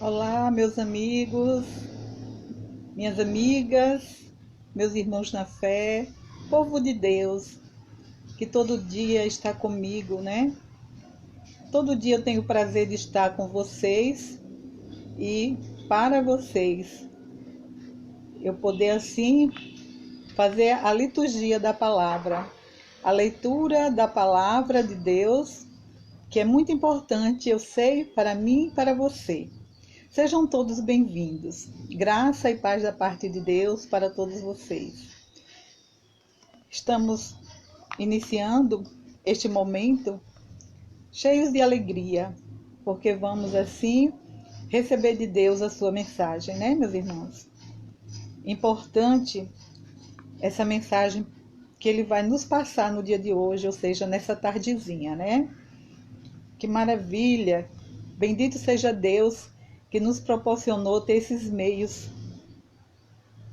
Olá, meus amigos, minhas amigas, meus irmãos na fé, povo de Deus, que todo dia está comigo, né? Todo dia eu tenho o prazer de estar com vocês e para vocês. Eu poder assim fazer a liturgia da palavra, a leitura da palavra de Deus, que é muito importante, eu sei, para mim e para você. Sejam todos bem-vindos. Graça e paz da parte de Deus para todos vocês. Estamos iniciando este momento cheios de alegria, porque vamos assim receber de Deus a sua mensagem, né, meus irmãos? Importante essa mensagem que ele vai nos passar no dia de hoje, ou seja, nessa tardezinha, né? Que maravilha! Bendito seja Deus que nos proporcionou ter esses meios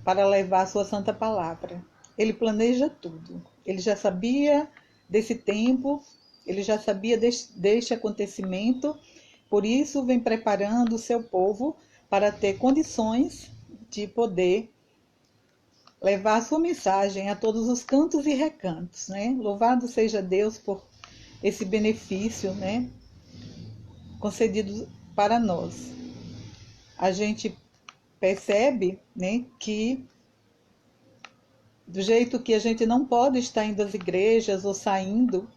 para levar a sua santa palavra. Ele planeja tudo. Ele já sabia desse tempo, ele já sabia deste acontecimento, por isso vem preparando o seu povo para ter condições de poder levar a sua mensagem a todos os cantos e recantos, né? Louvado seja Deus por esse benefício, né, concedido para nós. A gente percebe, né, que do jeito que a gente não pode estar indo às igrejas ou saindo,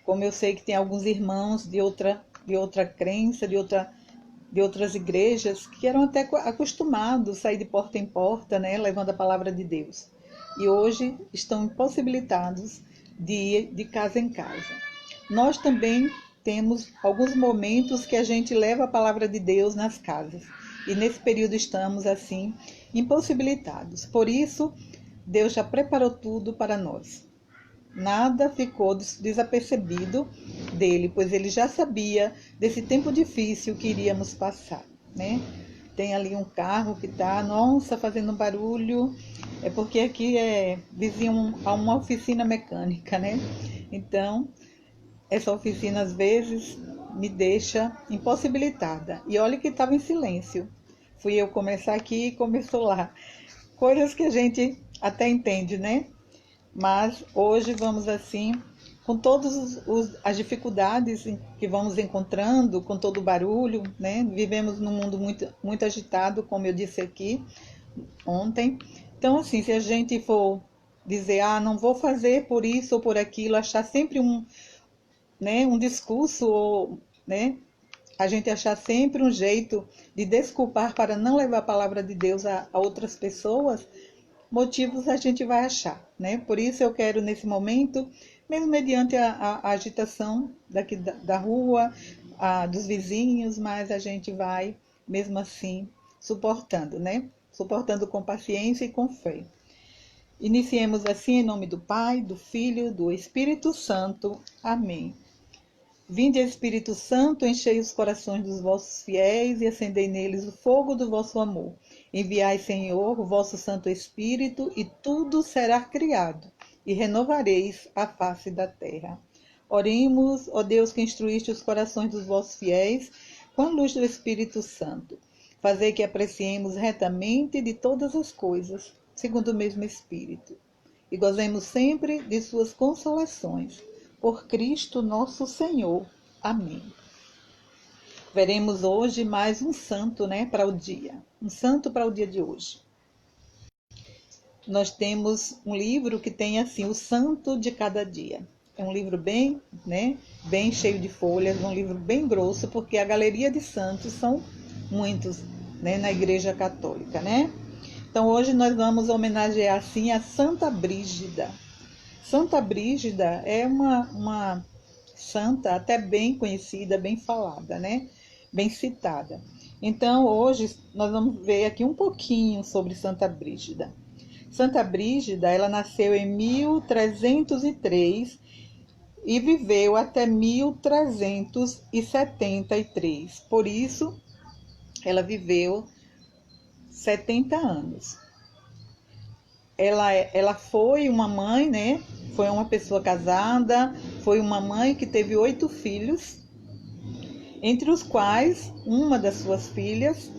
como eu sei que tem alguns irmãos de outra crença, de outras igrejas, que eram até acostumados a sair de porta em porta, né, levando a palavra de Deus. E hoje estão impossibilitados de ir de casa em casa. Nós também temos alguns momentos que a gente leva a palavra de Deus nas casas. E nesse período estamos assim, impossibilitados. Por isso, Deus já preparou tudo para nós. Nada ficou desapercebido dele, pois ele já sabia desse tempo difícil que iríamos passar, né? Tem ali um carro que está, nossa, fazendo barulho, é porque aqui é vizinho a uma oficina mecânica, né? Então, essa oficina às vezes me deixa impossibilitada. E olha que estava em silêncio. Fui eu começar aqui e começou lá. Coisas que a gente até entende, né? Mas hoje vamos assim, com todas as dificuldades que vamos encontrando, com todo o barulho, né? Vivemos num mundo muito agitado, como eu disse aqui ontem. Então, assim, se a gente for dizer, não vou fazer por isso ou por aquilo, achar sempre um discurso, ou, né? A gente achar sempre um jeito de desculpar para não levar a palavra de Deus a outras pessoas, motivos a gente vai achar, né? Por isso eu quero nesse momento, mesmo mediante a agitação daqui da rua, dos vizinhos, mas a gente vai mesmo assim suportando, né? Suportando com paciência e com fé. Iniciemos assim em nome do Pai, do Filho, do Espírito Santo. Amém. Vinde, Espírito Santo, enchei os corações dos vossos fiéis e acendei neles o fogo do vosso amor. Enviai, Senhor, o vosso Santo Espírito, e tudo será criado, e renovareis a face da terra. Oremos, ó Deus, que instruíste os corações dos vossos fiéis com a luz do Espírito Santo. Fazei que apreciemos retamente de todas as coisas, segundo o mesmo Espírito, e gozemos sempre de suas consolações. Por Cristo nosso Senhor. Amém. Veremos hoje mais um santo, né, para o dia. Um santo para o dia de hoje. Nós temos um livro que tem assim, o santo de cada dia. É um livro bem, né, bem cheio de folhas, um livro bem grosso, porque a galeria de santos são muitos, né, na Igreja Católica, né? Então hoje nós vamos homenagear assim a Santa Brígida. Santa Brígida é uma santa até bem conhecida, bem falada, né? Bem citada. Então, hoje nós vamos ver aqui um pouquinho sobre Santa Brígida. Santa Brígida, ela nasceu em 1303 e viveu até 1373. Por isso, ela viveu 70 anos. Ela foi uma mãe, né? Foi uma pessoa casada, foi uma mãe que teve 8 filhos entre os quais uma das suas filhas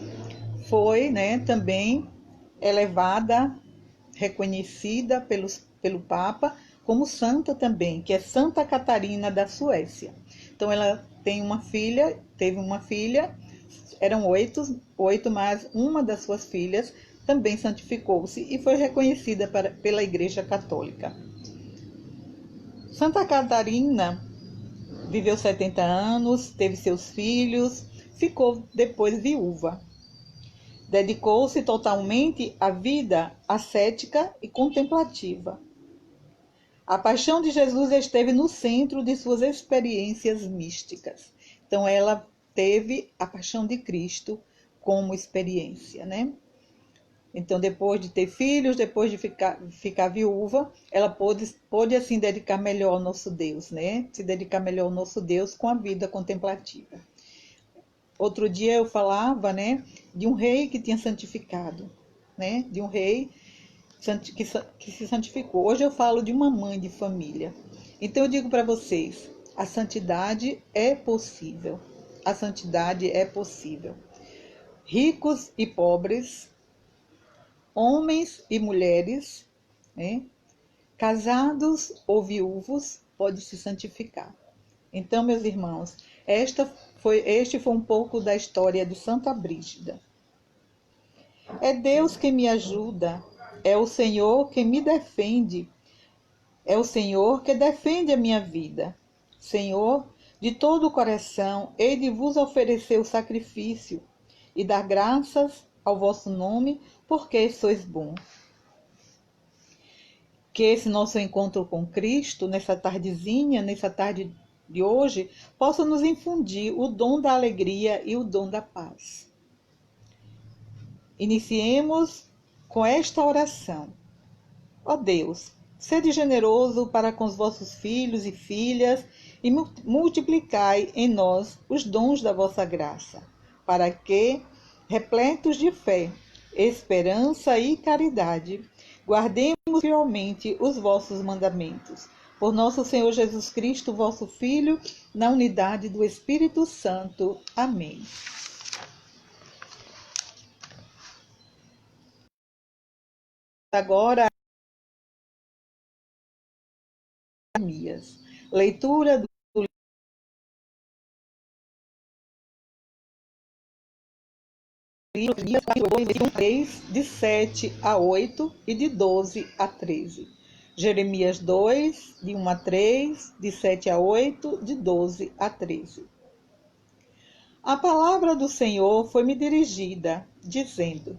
foi, também elevada, reconhecida pelo Papa como santa também, que é Santa Catarina da Suécia. Então ela teve uma filha, eram oito, mas uma das suas filhas também santificou-se e foi reconhecida pela Igreja Católica. Santa Catarina viveu 70 anos, teve seus filhos, ficou depois viúva. Dedicou-se totalmente à vida ascética e contemplativa. A paixão de Jesus esteve no centro de suas experiências místicas. Então, ela teve a paixão de Cristo como experiência, Então, depois de ter filhos, depois de ficar viúva, ela pôde assim dedicar melhor ao nosso Deus, Se dedicar melhor ao nosso Deus com a vida contemplativa. Outro dia eu falava, de um rei que tinha santificado, De um rei que se santificou. Hoje eu falo de uma mãe de família. Então eu digo para vocês, a santidade é possível. A santidade é possível. Ricos e pobres, homens e mulheres, casados ou viúvos, podem se santificar. Então, meus irmãos, este foi um pouco da história de Santa Brígida. É Deus que me ajuda, é o Senhor que me defende, é o Senhor que defende a minha vida. Senhor, de todo o coração, hei de vos oferecer o sacrifício e dar graças ao vosso nome, porque sois bom. Que esse nosso encontro com Cristo, nessa tardezinha, nessa tarde de hoje, possa nos infundir o dom da alegria e o dom da paz. Iniciemos com esta oração. Ó Deus, sede generoso para com os vossos filhos e filhas e multiplicai em nós os dons da vossa graça, para que, repletos de fé, esperança e caridade, guardemos fielmente os vossos mandamentos. Por nosso Senhor Jesus Cristo, vosso Filho, na unidade do Espírito Santo. Amém. Agora, Jeremias. Leitura do livro de Jeremias 3, de 7 a 8 e de 12 a 13. Jeremias 2, de 1 a 3, de 7 a 8, de 12 a 13. A palavra do Senhor foi-me dirigida, dizendo: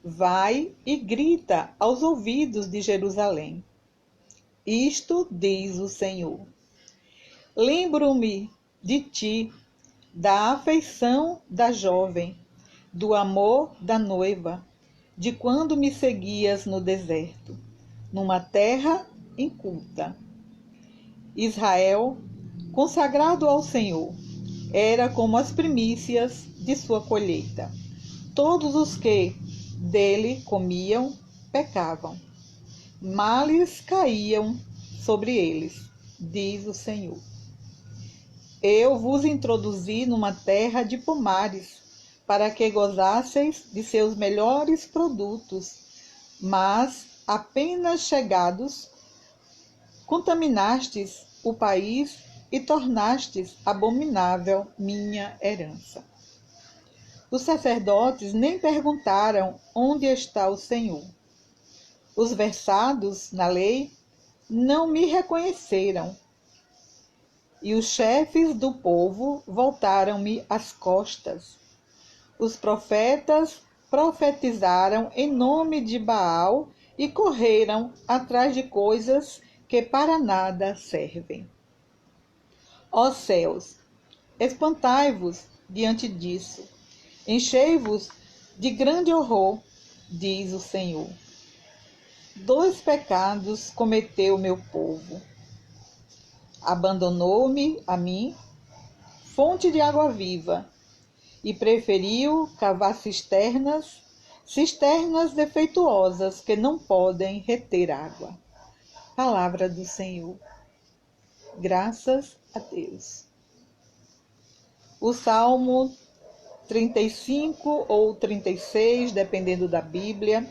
Vai e grita aos ouvidos de Jerusalém. Isto diz o Senhor. Lembro-me de ti, da afeição da jovem, do amor da noiva, de quando me seguias no deserto, numa terra inculta. Israel, consagrado ao Senhor, era como as primícias de sua colheita. Todos os que dele comiam pecavam. Males caíam sobre eles, diz o Senhor. Eu vos introduzi numa terra de pomares, para que gozasseis de seus melhores produtos, mas, apenas chegados, contaminastes o país e tornastes abominável minha herança. Os sacerdotes nem perguntaram onde está o Senhor. Os versados na lei não me reconheceram. E os chefes do povo voltaram-me as costas. Os profetas profetizaram em nome de Baal e correram atrás de coisas que para nada servem. Ó céus, espantai-vos diante disso. Enchei-vos de grande horror, diz o Senhor. 2 pecados cometeu meu povo. Abandonou-me a mim, fonte de água viva, e preferiu cavar cisternas defeituosas que não podem reter água. Palavra do Senhor. Graças a Deus. o Salmo 35 ou 36, dependendo da Bíblia.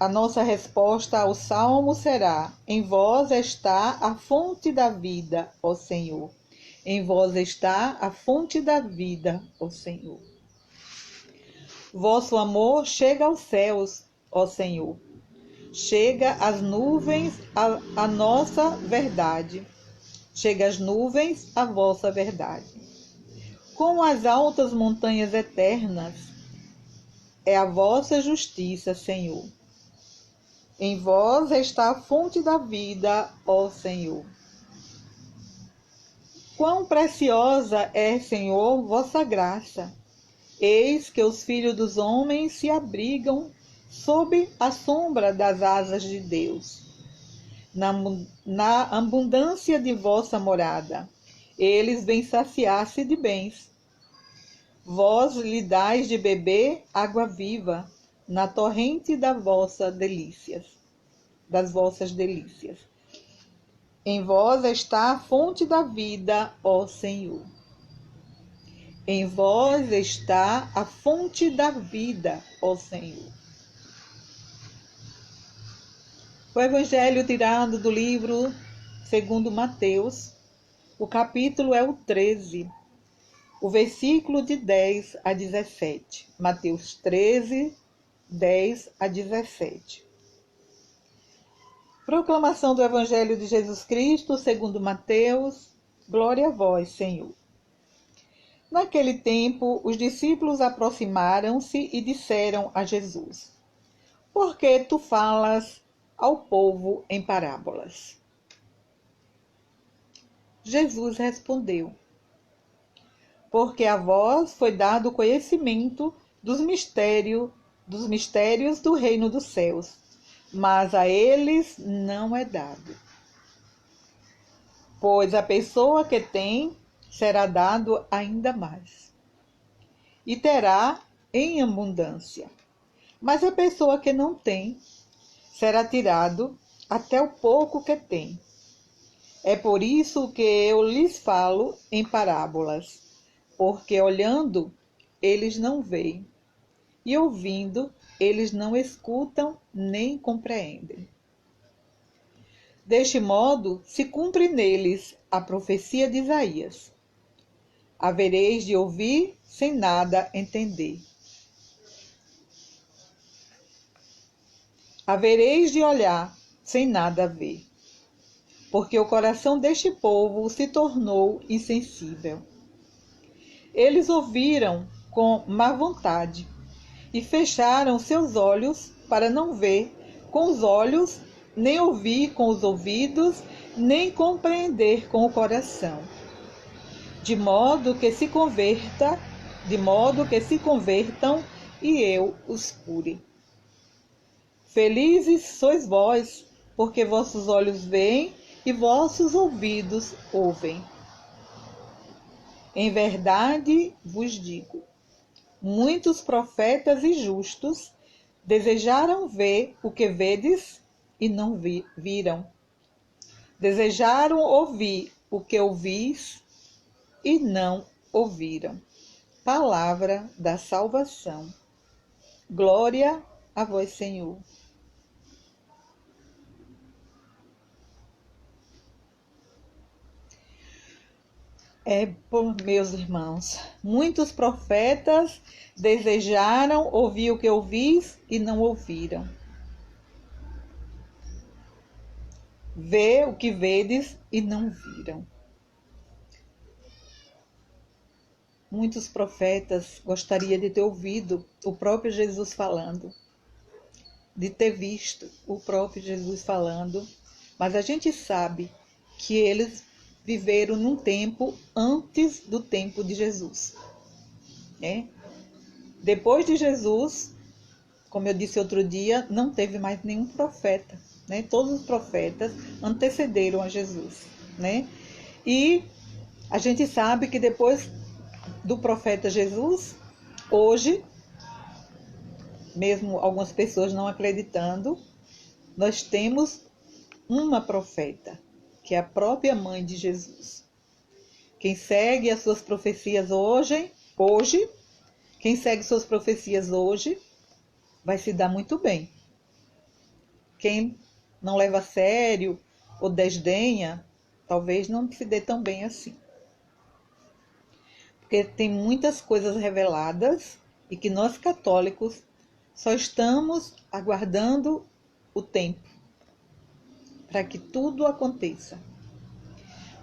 A nossa resposta ao Salmo será: em vós está a fonte da vida, ó Senhor. Em vós está a fonte da vida, ó Senhor. Vosso amor chega aos céus, ó Senhor. Chega às nuvens a nossa verdade. Chega às nuvens a vossa verdade. Como as altas montanhas eternas, é a vossa justiça, Senhor. Em vós está a fonte da vida, ó Senhor. Quão preciosa é, Senhor, vossa graça! Eis que os filhos dos homens se abrigam sob a sombra das asas de Deus. Na abundância de vossa morada, eles vêm saciar-se de bens. Vós lhe dais de beber água viva na torrente das vossas delícias. Em vós está a fonte da vida, ó Senhor. Em vós está a fonte da vida, ó Senhor. O Evangelho tirado do livro segundo Mateus, o capítulo é o 13, o versículo de 10 a 17. Mateus 13, 10 a 17. Proclamação do Evangelho de Jesus Cristo segundo Mateus. Glória a vós, Senhor. Naquele tempo, os discípulos aproximaram-se e disseram a Jesus: por que tu falas ao povo em parábolas? Jesus respondeu: porque a vós foi dado o conhecimento dos mistérios do reino dos céus, mas a eles não é dado. Pois a pessoa que tem será dado ainda mais, e terá em abundância. Mas a pessoa que não tem será tirado até o pouco que tem. É por isso que eu lhes falo em parábolas, porque olhando eles não veem, e ouvindo eles não escutam nem compreendem. Deste modo se cumpre neles a profecia de Isaías: havereis de ouvir sem nada entender. Havereis de olhar sem nada ver, porque o coração deste povo se tornou insensível. Eles ouviram com má vontade e fecharam seus olhos para não ver com os olhos, nem ouvir com os ouvidos, nem compreender com o coração, de modo que se convertam e eu os cure. Felizes sois vós, porque vossos olhos veem e vossos ouvidos ouvem. Em verdade vos digo, muitos profetas e justos desejaram ver o que vedes e não viram. Desejaram ouvir o que ouvis e não ouviram. Palavra da salvação. Glória a vós, Senhor. Meus irmãos, muitos profetas desejaram ouvir o que ouvis e não ouviram. Ver o que vedes e não viram. Muitos profetas gostariam de ter ouvido o próprio Jesus falando, de ter visto o próprio Jesus falando, mas a gente sabe que eles viveram num tempo antes do tempo de Jesus, né? Depois de Jesus, como eu disse outro dia, não teve mais nenhum profeta, né? Todos os profetas antecederam a Jesus, né? E a gente sabe que depois do profeta Jesus, hoje, mesmo algumas pessoas não acreditando, nós temos uma profeta, que é a própria mãe de Jesus, Quem segue as suas profecias hoje, quem segue suas profecias hoje, vai se dar muito bem. Quem não leva a sério ou desdenha, talvez não se dê tão bem assim. Porque tem muitas coisas reveladas e que nós católicos só estamos aguardando o tempo para que tudo aconteça.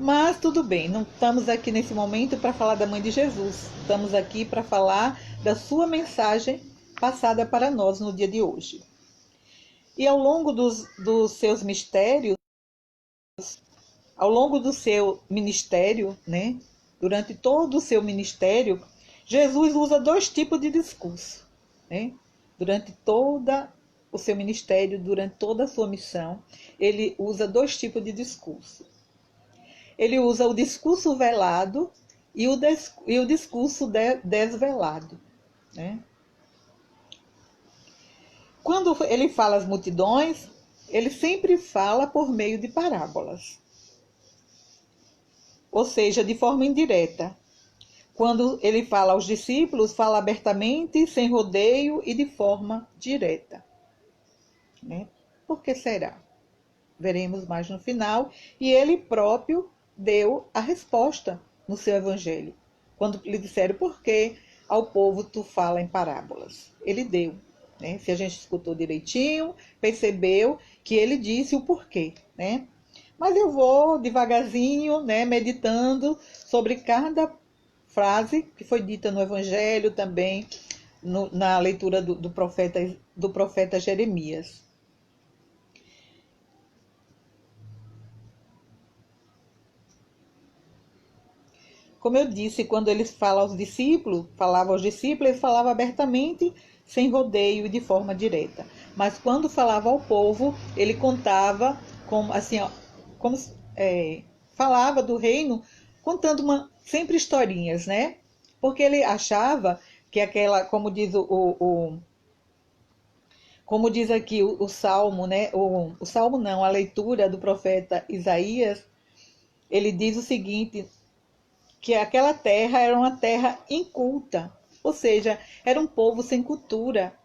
Mas tudo bem, não estamos aqui nesse momento para falar da Mãe de Jesus. Estamos aqui para falar da sua mensagem passada para nós no dia de hoje. E ao longo dos seus mistérios, ao longo do seu ministério, né? Durante todo o seu ministério, Jesus usa dois tipos de discurso, né? Durante todo o seu ministério, durante toda a sua missão, ele usa dois tipos de discurso. Ele usa o discurso velado e o discurso desvelado, né? Quando ele fala às multidões, ele sempre fala por meio de parábolas, ou seja, de forma indireta. Quando ele fala aos discípulos, fala abertamente, sem rodeio e de forma direta, né? Por que será? Veremos mais no final. E ele próprio deu a resposta no seu evangelho. Quando lhe disseram por que ao povo tu fala em parábolas. Ele deu, né? Se a gente escutou direitinho, percebeu que ele disse o porquê, né? Mas eu vou devagarzinho, né, meditando sobre cada frase que foi dita no evangelho também, na leitura do profeta Jeremias. Como eu disse, quando ele falava aos discípulos, ele falava abertamente, sem rodeio e de forma direta. Mas quando falava ao povo, ele contava, falava do reino, contando sempre historinhas, né? Porque ele achava que aquela, como diz como diz aqui o Salmo, né? O Salmo não, a leitura do profeta Isaías, ele diz o seguinte, que aquela terra era uma terra inculta, ou seja, era um povo sem cultura.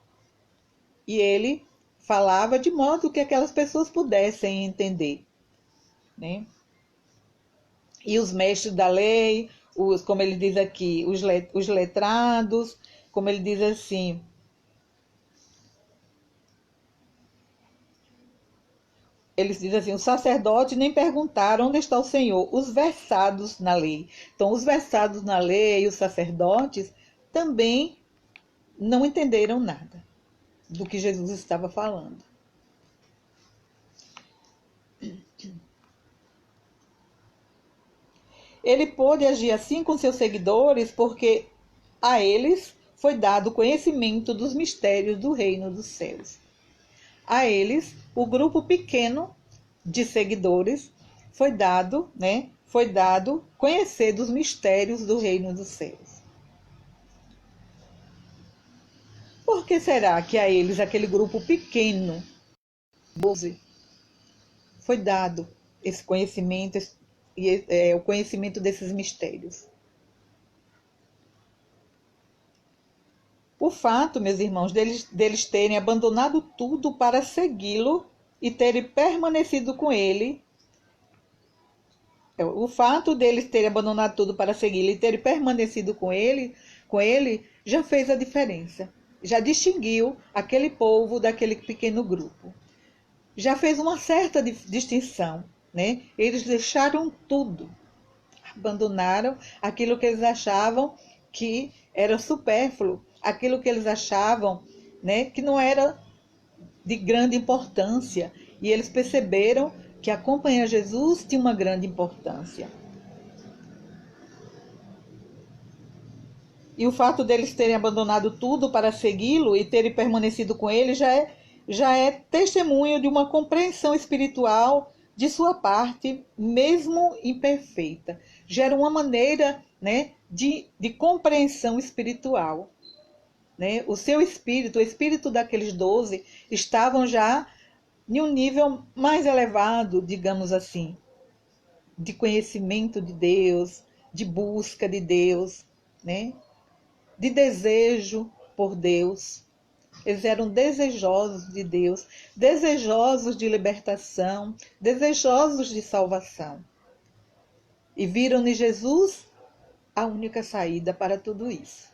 E ele falava de modo que aquelas pessoas pudessem entender, né? E os mestres da lei, como ele diz aqui, os letrados, como ele diz assim, eles dizem assim, os sacerdotes nem perguntaram onde está o Senhor, os versados na lei. Então, os versados na lei, os sacerdotes, também não entenderam nada do que Jesus estava falando. Ele pôde agir assim com seus seguidores porque a eles foi dado conhecimento dos mistérios do reino dos céus. A eles, o grupo pequeno de seguidores, foi dado, né? Foi dado conhecer dos mistérios do reino dos céus. Por que será que a eles, aquele grupo pequeno, 12, foi dado esse conhecimento, o conhecimento desses mistérios? O fato, meus irmãos, deles terem abandonado tudo para segui-lo e terem permanecido com ele, o fato deles terem abandonado tudo para segui-lo e terem permanecido com ele já fez a diferença. Já distinguiu aquele povo daquele pequeno grupo. Já fez uma certa distinção, né? Eles deixaram tudo, abandonaram aquilo que eles achavam que era supérfluo, aquilo que eles achavam, né, que não era de grande importância. E eles perceberam que acompanhar Jesus tinha uma grande importância. E o fato deles terem abandonado tudo para segui-lo e terem permanecido com ele já é testemunho de uma compreensão espiritual de sua parte, mesmo imperfeita. Gera uma maneira, né, de compreensão espiritual. Né? O seu espírito, o espírito daqueles 12, estavam já em um nível mais elevado, digamos assim, de conhecimento de Deus, de busca de Deus, né? De desejo por Deus. Eles eram desejosos de Deus, desejosos de libertação, desejosos de salvação. E viram em Jesus a única saída para tudo isso.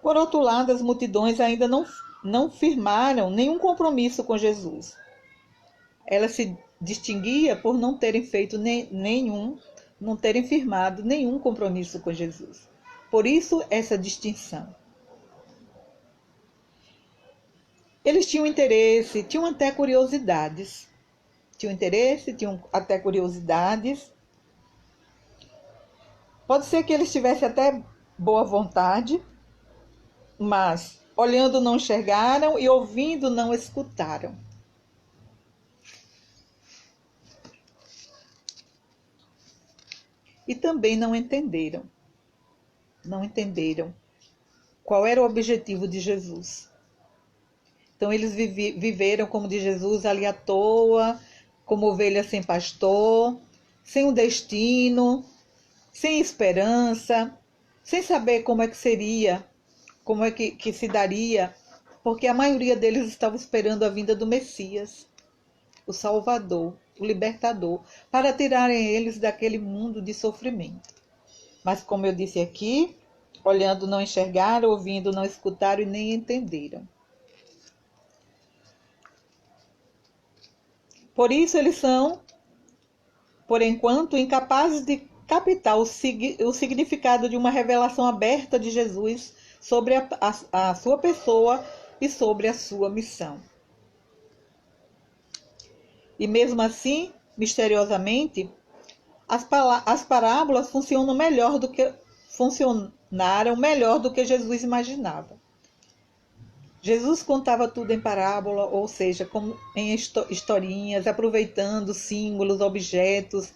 Por outro lado, as multidões ainda não firmaram nenhum compromisso com Jesus. Ela se distinguia por não terem feito não terem firmado nenhum compromisso com Jesus. Por isso, essa distinção. Eles tinham interesse, tinham até curiosidades. Tinham até curiosidades. Pode ser que eles tivessem até boa vontade, mas olhando não enxergaram e ouvindo não escutaram. E também não entenderam. Não entenderam qual era o objetivo de Jesus. Então eles viveram, como de Jesus, ali à toa, como ovelhas sem pastor, sem um destino, sem esperança, sem saber como é que seria, como é que se daria, porque a maioria deles estava esperando a vinda do Messias, o Salvador, o Libertador, para tirarem eles daquele mundo de sofrimento. Mas como eu disse aqui, olhando não enxergaram, ouvindo não escutaram e nem entenderam. Por isso eles são, por enquanto, incapazes de captar o significado de uma revelação aberta de Jesus sobre a sua pessoa e sobre a sua missão. E mesmo assim, misteriosamente, as parábolas funcionaram melhor do que Jesus imaginava. Jesus contava tudo em parábola, ou seja, como em historinhas, aproveitando símbolos, objetos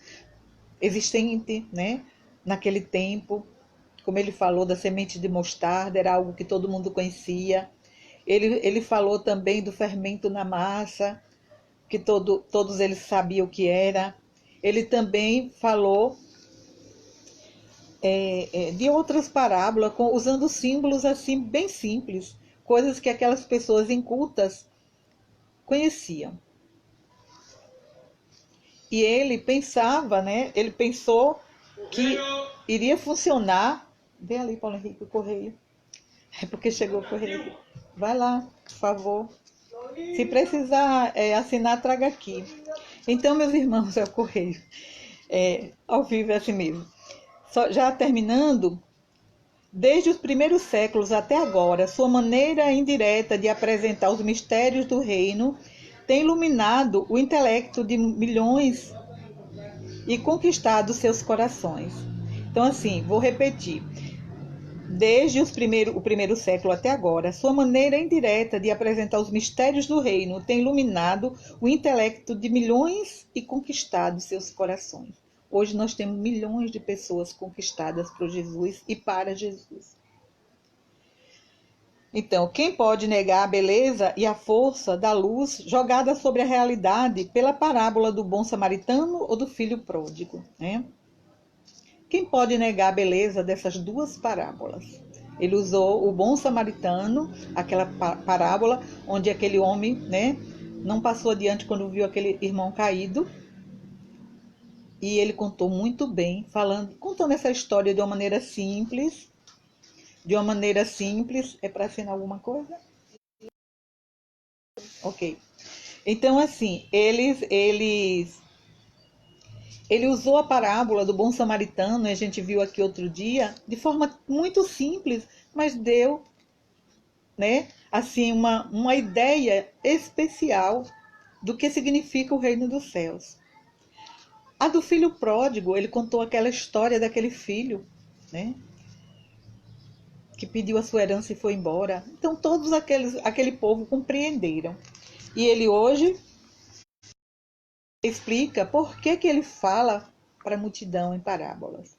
existentes, né, naquele tempo. Como ele falou da semente de mostarda, era algo que todo mundo conhecia. Ele falou também do fermento na massa, que todos eles sabiam o que era. Ele também falou de outras parábolas, usando símbolos assim bem simples, coisas que aquelas pessoas incultas conheciam. E ele pensava, né? Ele pensou que iria funcionar. Vem ali, Paulo Henrique, o correio. É porque chegou o correio. Vai lá, por favor. Se precisar assinar, traga aqui. Então, meus irmãos, é o correio. Ao vivo é assim mesmo. Já terminando, desde os primeiros séculos até agora, sua maneira indireta de apresentar os mistérios do reino tem iluminado o intelecto de milhões e conquistado seus corações. Então, assim, vou repetir. Desde o primeiro século até agora, sua maneira indireta de apresentar os mistérios do reino tem iluminado o intelecto de milhões e conquistado seus corações. Hoje nós temos milhões de pessoas conquistadas por Jesus e para Jesus. Então, quem pode negar a beleza e a força da luz jogada sobre a realidade pela parábola do bom samaritano ou do filho pródigo, né? Quem pode negar a beleza dessas duas parábolas? Ele usou o bom samaritano, aquela parábola onde aquele homem, né, não passou adiante quando viu aquele irmão caído. E ele contou muito bem, contando essa história de uma maneira simples. De uma maneira simples. É para assinar alguma coisa? Ok. Então, assim, ele usou a parábola do bom samaritano, a gente viu aqui outro dia, de forma muito simples, mas deu, né, assim, uma ideia especial do que significa o reino dos céus. A do filho pródigo, ele contou aquela história daquele filho, né, que pediu a sua herança e foi embora. Então, aquele povo compreenderam. E ele hoje explica por que ele fala para a multidão em parábolas.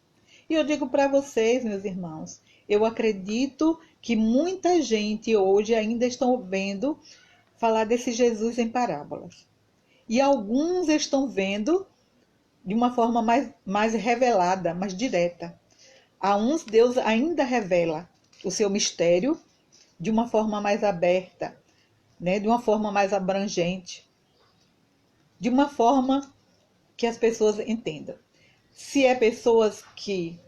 E eu digo para vocês, meus irmãos, eu acredito que muita gente hoje ainda estão ouvindo falar desse Jesus em parábolas. E alguns estão vendo de uma forma mais revelada, mais direta. A uns Deus ainda revela o seu mistério de uma forma mais aberta, né? De uma forma mais abrangente, de uma forma que as pessoas entendam. Se é pessoas que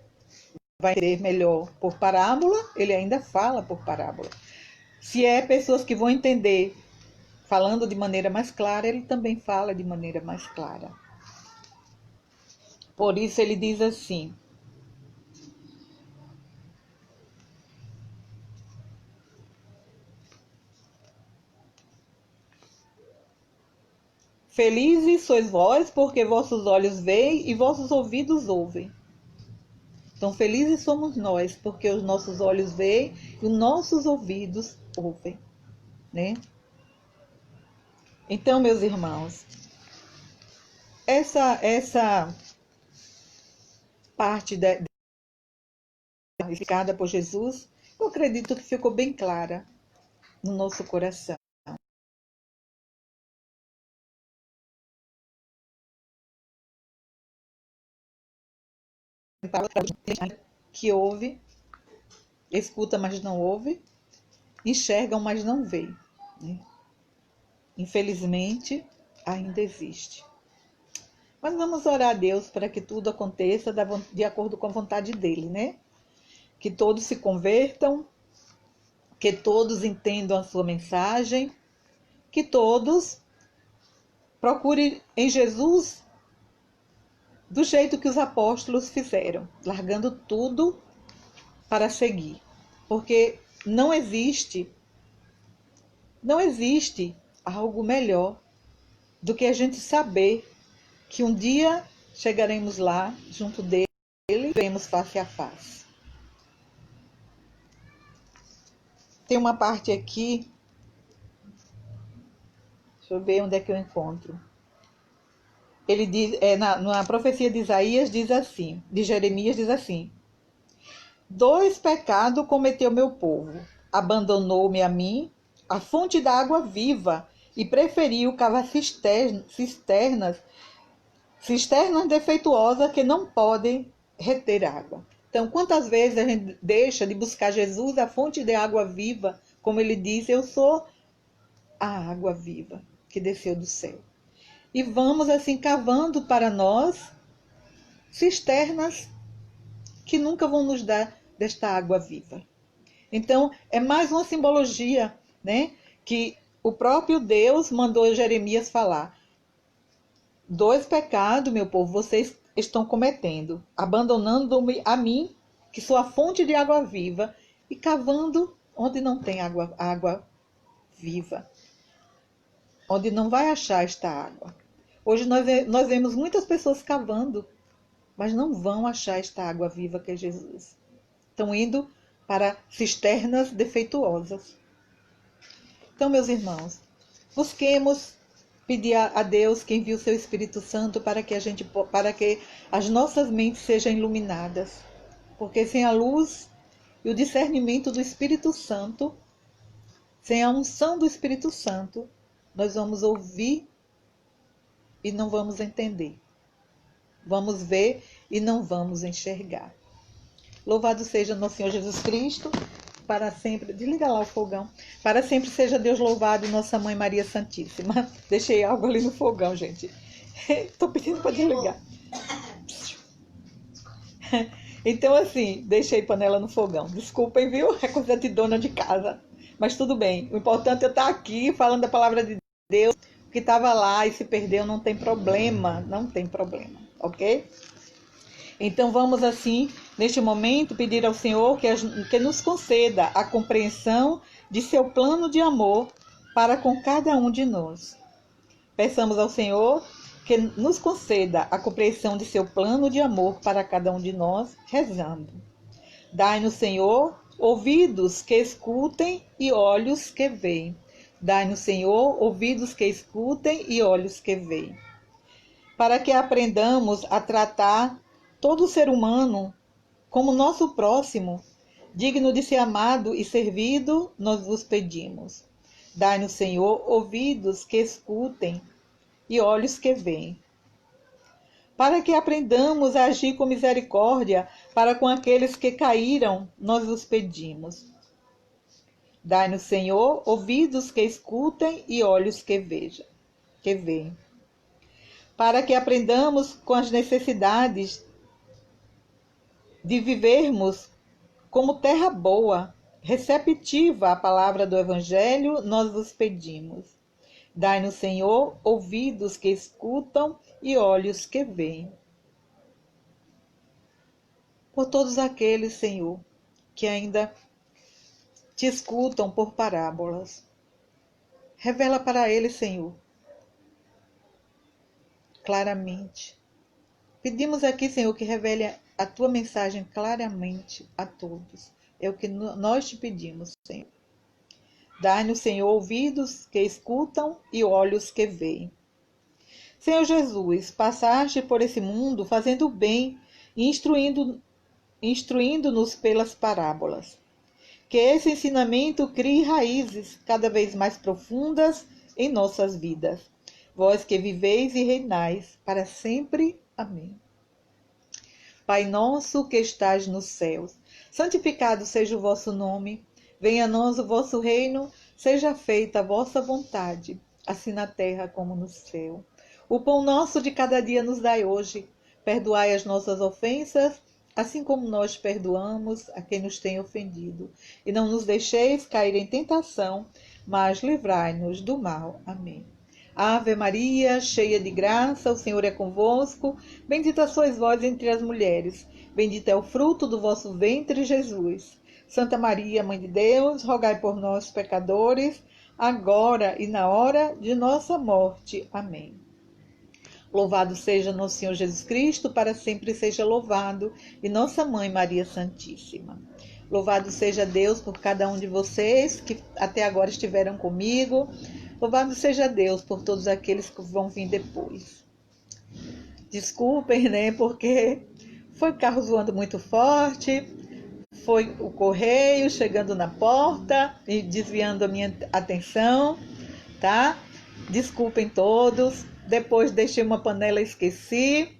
vai entender melhor por parábola, ele ainda fala por parábola. Se é pessoas que vão entender falando de maneira mais clara, ele também fala de maneira mais clara. Por isso ele diz assim: felizes sois vós, porque vossos olhos veem e vossos ouvidos ouvem. Então, felizes somos nós, porque os nossos olhos veem e os nossos ouvidos ouvem, né? Então, meus irmãos, essa parte explicada por Jesus, eu acredito que ficou bem clara no nosso coração. Que ouve, escuta, mas não ouve, enxergam, mas não vê, né? Infelizmente, ainda existe. Mas vamos orar a Deus para que tudo aconteça de acordo com a vontade dele, né? Que todos se convertam, que todos entendam a sua mensagem, que todos procurem em Jesus do jeito que os apóstolos fizeram, largando tudo para seguir. Porque não existe algo melhor do que a gente saber que um dia chegaremos lá, junto dele, e veremos face a face. Tem uma parte aqui, deixa eu ver onde é que eu encontro. Ele diz, na profecia de Isaías diz assim, de Jeremias diz assim: 2 pecados cometeu meu povo, abandonou-me a mim, a fonte da água viva, e preferiu cavar cisternas defeituosas que não podem reter água. Então, quantas vezes a gente deixa de buscar Jesus, a fonte de água viva, como ele diz: eu sou a água viva que desceu do céu. E vamos assim cavando para nós cisternas que nunca vão nos dar desta água viva. Então, é mais uma simbologia, né, que o próprio Deus mandou Jeremias falar: 2 pecados, meu povo, vocês estão cometendo, abandonando-me a mim, que sou a fonte de água viva, e cavando onde não tem água viva, onde não vai achar esta água. Hoje nós vemos muitas pessoas cavando, mas não vão achar esta água viva que é Jesus. Estão indo para cisternas defeituosas. Então, meus irmãos, busquemos pedir a Deus que envie o seu Espírito Santo para que as nossas mentes sejam iluminadas. Porque sem a luz e o discernimento do Espírito Santo, sem a unção do Espírito Santo, nós vamos ouvir e não vamos entender. Vamos ver e não vamos enxergar. Louvado seja nosso Senhor Jesus Cristo, para sempre. Desliga lá o fogão. Para sempre seja Deus louvado, nossa Mãe Maria Santíssima. Deixei algo ali no fogão, gente. Estou pedindo para desligar. Então, assim, deixei panela no fogão. Desculpem, viu? É coisa de dona de casa. Mas tudo bem. O importante é eu estar aqui falando da palavra de Deus. O que estava lá e se perdeu não tem problema. Não tem problema, ok? Então vamos assim, neste momento, pedir ao Senhor que nos conceda a compreensão de seu plano de amor para com cada um de nós. Peçamos ao Senhor que nos conceda a compreensão de seu plano de amor para cada um de nós, rezando. Dai-nos, Senhor, ouvidos que escutem e olhos que veem. Dai-nos, Senhor, ouvidos que escutem e olhos que veem. Para que aprendamos a tratar todo ser humano como nosso próximo, digno de ser amado e servido, nós vos pedimos. Dai-nos, Senhor, ouvidos que escutem e olhos que veem. para que aprendamos a agir com misericórdia para com aqueles que caíram, nós os pedimos. Dai-nos, Senhor, ouvidos que escutem e olhos que veem, para que aprendamos com as necessidades de vivermos como terra boa, receptiva à palavra do Evangelho, nós vos pedimos. Dai-nos, Senhor, ouvidos que escutam e olhos que veem. Por todos aqueles, Senhor, que ainda te escutam por parábolas, revela para eles, Senhor, claramente. Pedimos aqui, Senhor, que revele a tua mensagem claramente a todos. É o que nós te pedimos, Senhor. Dai-nos, Senhor, ouvidos que escutam e olhos que veem. Senhor Jesus, passaste por esse mundo fazendo o bem e instruindo-nos pelas parábolas. Que esse ensinamento crie raízes cada vez mais profundas em nossas vidas. Vós que viveis e reinais para sempre. Amém. Pai nosso que estais nos céus, santificado seja o vosso nome. Venha a nós o vosso reino, seja feita a vossa vontade, assim na terra como no céu. O pão nosso de cada dia nos dai hoje. Perdoai as nossas ofensas, assim como nós perdoamos a quem nos tem ofendido. E não nos deixeis cair em tentação, mas livrai-nos do mal. Amém. Ave Maria, cheia de graça, o Senhor é convosco. Bendita sois vós entre as mulheres. Bendito é o fruto do vosso ventre, Jesus. Santa Maria, Mãe de Deus, rogai por nós, pecadores, agora e na hora de nossa morte. Amém. Louvado seja nosso Senhor Jesus Cristo, para sempre seja louvado, e nossa Mãe Maria Santíssima. Louvado seja Deus por cada um de vocês que até agora estiveram comigo. Louvado seja Deus por todos aqueles que vão vir depois. Desculpem, né, porque foi o carro zoando muito forte, foi o correio chegando na porta e desviando a minha atenção, tá? Desculpem todos. Depois deixei uma panela e esqueci,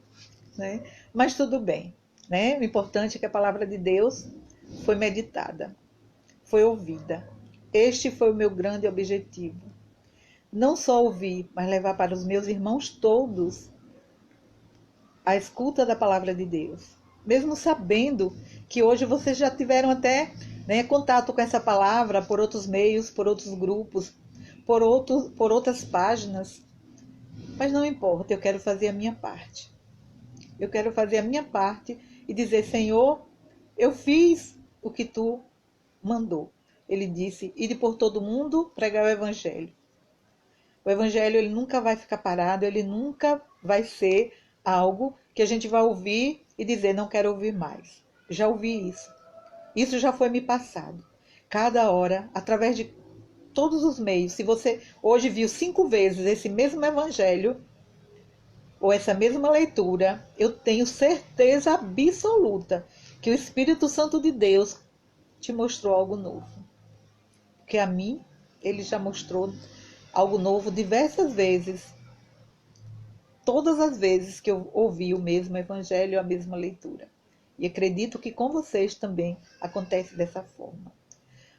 né? Mas tudo bem, né? O importante é que a palavra de Deus foi meditada, foi ouvida. Este foi o meu grande objetivo. Não só ouvir, mas levar para os meus irmãos todos a escuta da palavra de Deus. Mesmo sabendo que hoje vocês já tiveram até, né, contato com essa palavra por outros meios, por outros grupos, por outras páginas. Mas não importa, eu quero fazer a minha parte. Eu quero fazer a minha parte e dizer, Senhor, eu fiz o que tu mandou. Ele disse, ide por todo mundo pregar o Evangelho. O Evangelho ele nunca vai ficar parado, ele nunca vai ser algo que a gente vai ouvir e dizer, não quero ouvir mais. Já ouvi isso. Isso já foi me passado. Cada hora, através de todos os meios. Se você hoje viu 5 vezes esse mesmo Evangelho, ou essa mesma leitura, eu tenho certeza absoluta que o Espírito Santo de Deus te mostrou algo novo. Porque a mim, ele já mostrou algo novo diversas vezes. Todas as vezes que eu ouvi o mesmo Evangelho, a mesma leitura. E acredito que com vocês também acontece dessa forma.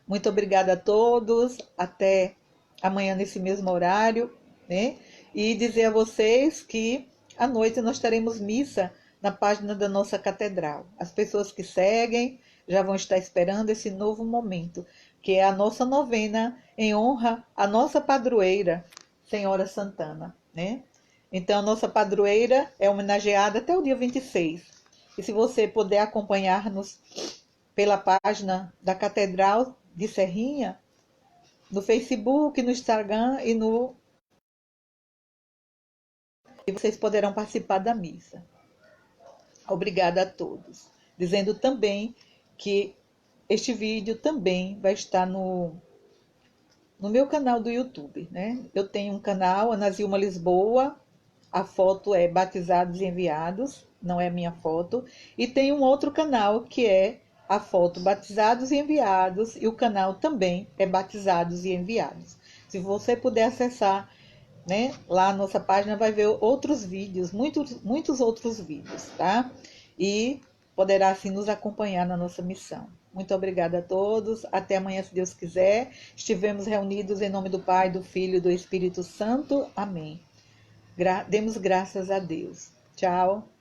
Muito obrigada a todos. Até amanhã nesse mesmo horário, né? E dizer a vocês que à noite nós teremos missa na página da nossa catedral. As pessoas que seguem já vão estar esperando esse novo momento, que é a nossa novena em honra à nossa padroeira, Senhora Santana, né? Então, a nossa padroeira é homenageada até o dia 26. E se você puder acompanhar-nos pela página da Catedral de Serrinha, no Facebook, no Instagram e vocês poderão participar da missa. Obrigada a todos. Dizendo também que este vídeo também vai estar no meu canal do YouTube, né? Eu tenho um canal, Ana Zilma Lisboa, a foto é Batizados e Enviados, não é a minha foto, e tem um outro canal que é a foto Batizados e Enviados, e o canal também é Batizados e Enviados. Se você puder acessar né? Lá na nossa página vai ver outros vídeos, muitos outros vídeos, tá? E poderá assim nos acompanhar na nossa missão. Muito obrigada a todos. Até amanhã, se Deus quiser. Estivemos reunidos em nome do Pai, do Filho e do Espírito Santo. Amém. Demos graças a Deus. Tchau.